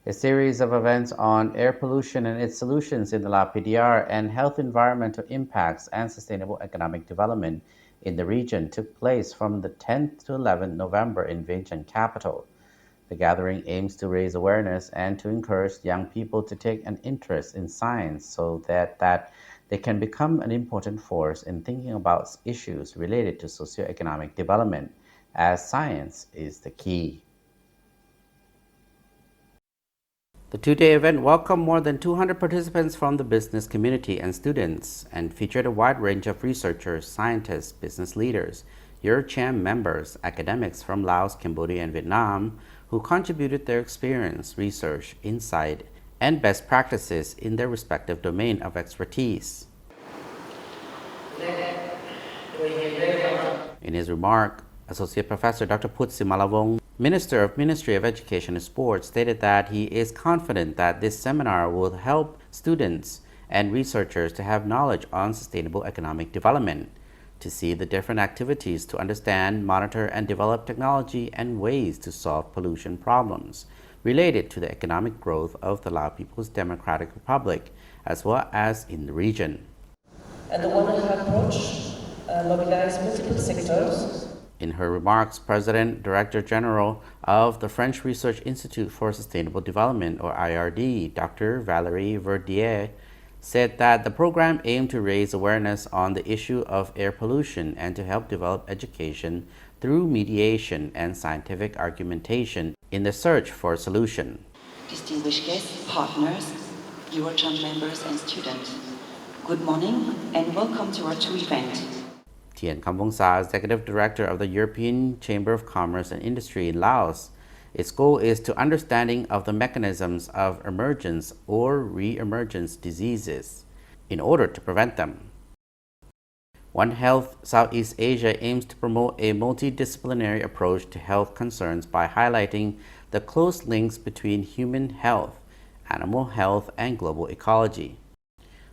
a series of events on air pollution and its solutions in the Lao PDR and health environmental impacts and sustainable economic development in the region took place from the 10th to 11th November in Vientiane capital. The gathering aims to raise awareness and to encourage young people to take an interest in science so that they can become an important force in thinking about issues related to socioeconomic development, as science is the key. The two-day event welcomed more than 200 participants from the business community and students and featured a wide range of researchers, scientists, business leaders, EURCHAM members, academics from Laos, Cambodia, and Vietnam who contributed their experience, research, insight, and best practices in their respective domain of expertise. In his remark, Associate Professor Dr. Phut Simalavong, Ministry of Education and Sports, stated that he is confident that this seminar will help students and researchers to have knowledge on sustainable economic development, to see the different activities to understand, monitor, and develop technology and ways to solve pollution problems related to the economic growth of the Lao People's Democratic Republic, as well as in the region. And the One Health approach mobilized multiple sectors. In her remarks, President Director General of the French Research Institute for Sustainable Development, or IRD, Dr. Valérie Verdier, said that the program aimed to raise awareness on the issue of air pollution and to help develop education through mediation and scientific argumentation in the search for a solution. Distinguished guests, partners, EURCHAM members and students, good morning and welcome to our two events. Thien Khamvongsa, Executive Director of the European Chamber of Commerce and Industry in Laos. Its goal is to understanding of the mechanisms of emergence or re-emergence diseases in order to prevent them. One Health Southeast Asia aims to promote a multidisciplinary approach to health concerns by highlighting the close links between human health, animal health, and global ecology.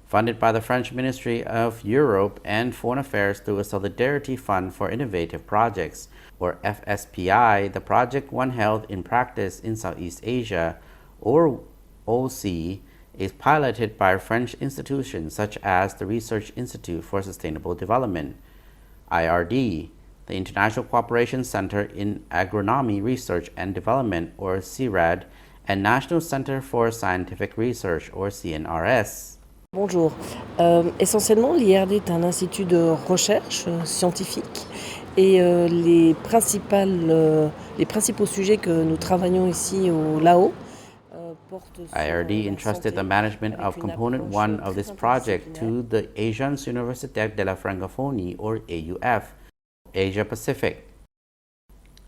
Funded by the French Ministry of Europe and Foreign Affairs through a Solidarity Fund for Innovative Projects, or FSPI, the project One Health in Practice in Southeast Asia, or OC, is piloted by French institutions such as the Research Institute for Sustainable Development, IRD, the International Cooperation Center in Agronomy Research and Development, or CIRAD, and National Center for Scientific Research, or CNRS. Bonjour. Essentiellement, l'IRD est un institut de recherche scientifique et les principaux sujets que nous travaillons ici au Lao portent sur IRD entrusted the management of Component 1 of this project to the Agence Universitaire de la Francophonie, or AUF, Asia Pacific.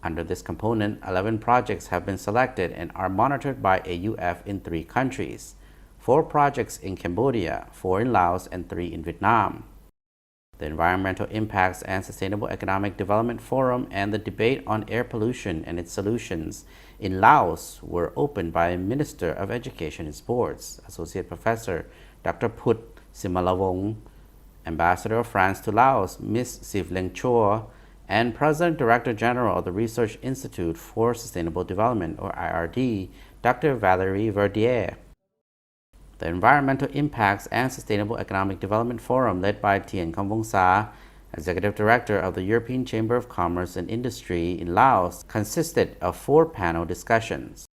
Under this component, 11 projects have been selected and are monitored by AUF in 3 countries. 4 projects in Cambodia, 4 in Laos, and 3 in Vietnam. The Environmental Impacts and Sustainable Economic Development Forum and the debate on air pollution and its solutions in Laos were opened by Minister of Education and Sports, Associate Professor Dr. Phut Simalavong, Ambassador of France to Laos, Ms. Sivleng Chor, and President Director General of the Research Institute for Sustainable Development, or IRD, Dr. Valérie Verdier. The Environmental Impacts and Sustainable Economic Development Forum, led by Thien Khamvongsa, Executive Director of the European Chamber of Commerce and Industry in Laos, consisted of 4 panel discussions.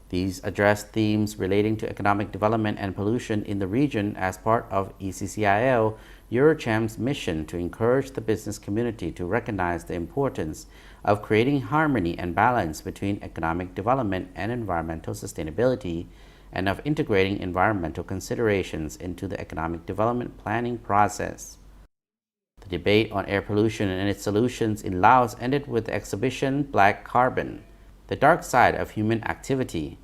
These addressed themes relating to economic development and pollution in the region as part of ECCIL, EURCHAM's mission to encourage the business community to recognize the importance of creating harmony and balance between economic development and environmental sustainability, and of integrating environmental considerations into the economic development planning process. The debate on air pollution and its solutions in Laos ended with the exhibition Black Carbon, the Dark Side of Human Activity,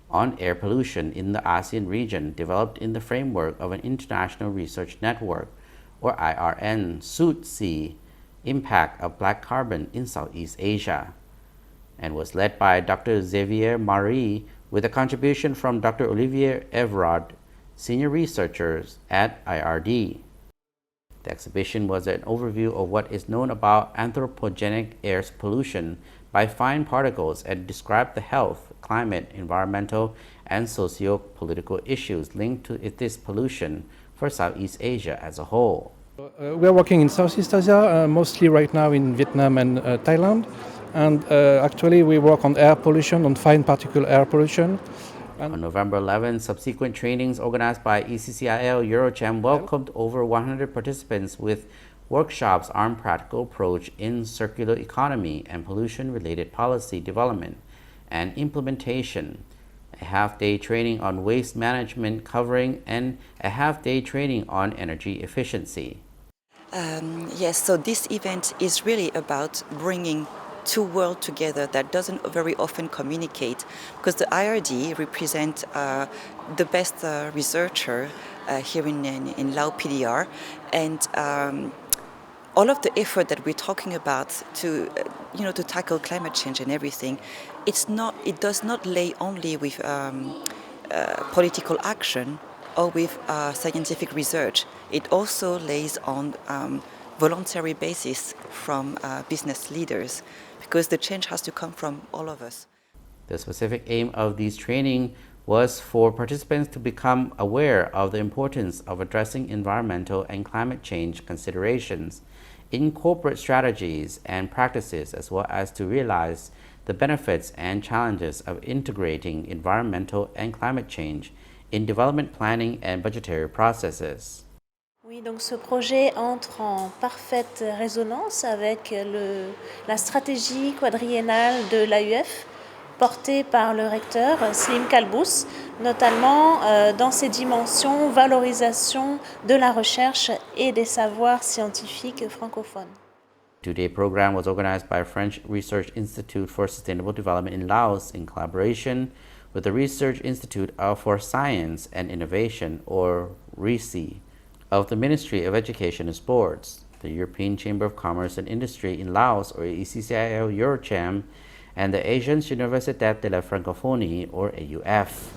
on air pollution in the ASEAN region, developed in the framework of an international research network, or IRN, SUTC, Impact of Black Carbon in Southeast Asia, and was led by Dr. Xavier Marie, with a contribution from Dr. Olivier Evrard, senior researchers at IRD. The exhibition was an overview of what is known about anthropogenic air pollution by fine particles and describe the health, climate, environmental, and socio-political issues linked to this pollution for Southeast Asia as a whole. We are working in Southeast Asia, mostly right now in Vietnam and Thailand. And actually we work on air pollution, on fine particle air pollution. On November 11, subsequent trainings organized by ECCIL Eurochem welcomed over 100 participants with workshops on practical approach in circular economy and pollution-related policy development and implementation, a half-day training on waste management covering, and a half-day training on energy efficiency. Yes, so this event is really about bringing two worlds together that doesn't very often communicate, because the IRD represents the best researcher here in Lao PDR, and all of the effort that we're talking about to to tackle climate change and everything, it does not lay only with political action or with scientific research. It also lays on voluntary basis from business leaders, because the change has to come from all of us. The specific aim of these training was for participants to become aware of the importance of addressing environmental and climate change considerations in corporate strategies and practices, as well as to realize the benefits and challenges of integrating environmental and climate change in development planning and budgetary processes. Oui, donc ce projet entre en parfaite résonance avec la stratégie quadriennale de l'AUF portée par le recteur Slim Kalbous, notamment dans ses dimensions valorisation de la recherche et des savoirs scientifiques francophones. The two-day program was organized by French Research Institute for Sustainable Development in Laos in collaboration with the Research Institute for Science and Innovation, or RISI, of the Ministry of Education and Sports, the European Chamber of Commerce and Industry in Laos, or ECCIL Eurochem, and the Asian Universitat de la Francophonie, or AUF.